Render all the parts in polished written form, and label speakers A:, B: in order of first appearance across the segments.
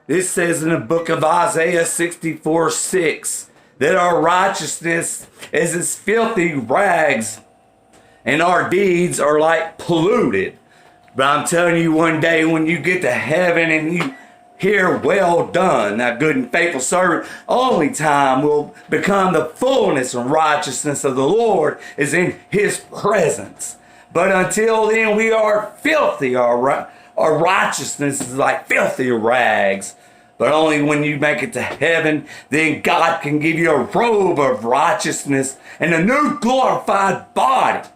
A: This says in the book of Isaiah 64:6 that our righteousness is as filthy rags and our deeds are like polluted. But I'm telling you, one day when you get to heaven and you hear, "Well done, thou good and faithful servant," only time will become the fullness and righteousness of the Lord is in his presence. But until then, we are filthy. Our righteousness is like filthy rags. But only when you make it to heaven, then God can give you a robe of righteousness and a new glorified body.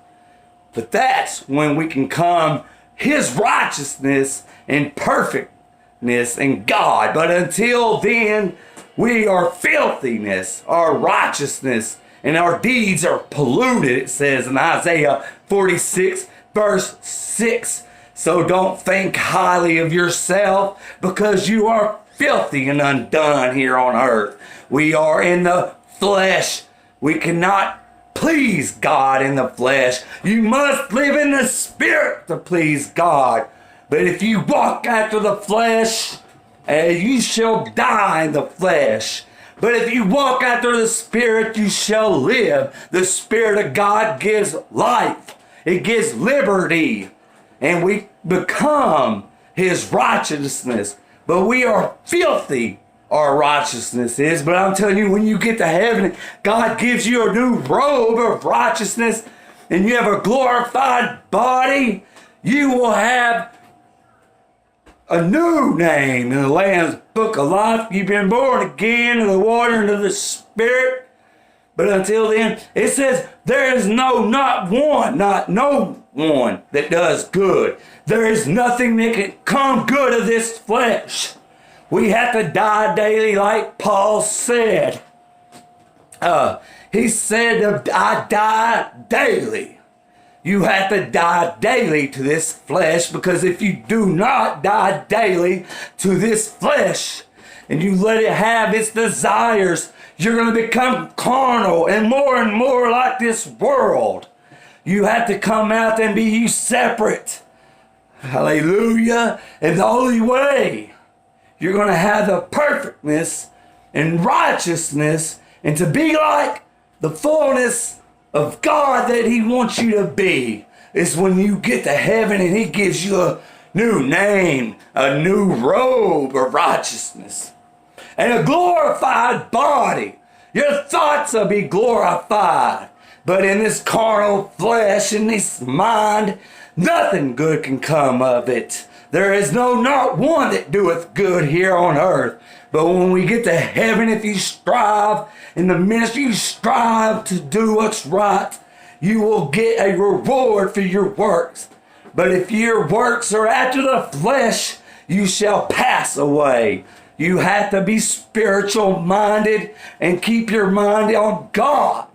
A: But that's when we can come his righteousness and perfectness in God. But until then, we are filthiness, our righteousness, and our deeds are polluted, it says in Isaiah 46, verse 6. So don't think highly of yourself, because you are filthy and undone here on earth. We are in the flesh. We cannot please God in the flesh. You must live in the spirit to please God. But if you walk after the flesh, you shall die in the flesh. But if you walk after the Spirit, you shall live. The Spirit of God gives life. It gives liberty. And we become his righteousness. But we are filthy, our righteousness is. But I'm telling you, when you get to heaven, God gives you a new robe of righteousness, and you have a glorified body, you will have a new name in the Lamb's Book of Life. You've been born again of the water and of the Spirit. But until then, it says, there is no one that does good. There is nothing that can come good of this flesh. We have to die daily, like Paul said. He said, I die daily. You have to die daily to this flesh, because if you do not die daily to this flesh and you let it have its desires, you're going to become carnal and more like this world. You have to come out and be you separate. Hallelujah. And the only way you're going to have the perfectness and righteousness and to be like the fullness of God that he wants you to be is when you get to heaven and he gives you a new name, a new robe of righteousness, and a glorified body. Your thoughts will be glorified. But in this carnal flesh, in this mind, nothing good can come of it. There is not one that doeth good here on earth. But when we get to heaven, if you strive in the ministry, you strive to do what's right, you will get a reward for your works. But if your works are after the flesh, you shall pass away. You have to be spiritual minded and keep your mind on God.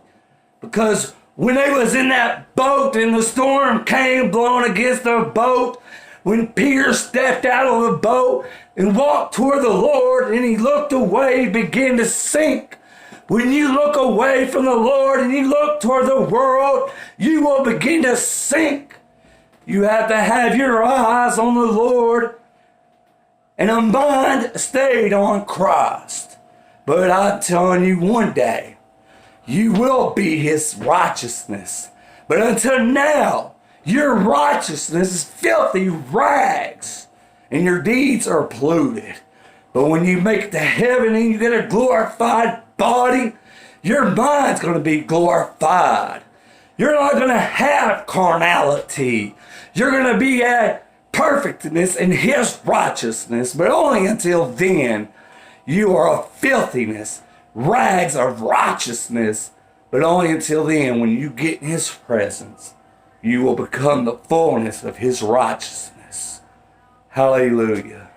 A: Because when they was in that boat and the storm came blowing against the boat, when Peter stepped out of the boat and walked toward the Lord and he looked away, he began to sink. When you look away from the Lord and you look toward the world, you will begin to sink. You have to have your eyes on the Lord and a mind stayed on Christ. But I'm telling you, one day, you will be his righteousness. But until now, your righteousness is filthy rags, and your deeds are polluted. But when you make it to heaven and you get a glorified body, your mind's going to be glorified. You're not going to have carnality. You're going to be at perfectness in his righteousness. But only until then, you are a filthiness, rags of righteousness. But only until then, when you get in his presence, you will become the fullness of his righteousness. Hallelujah.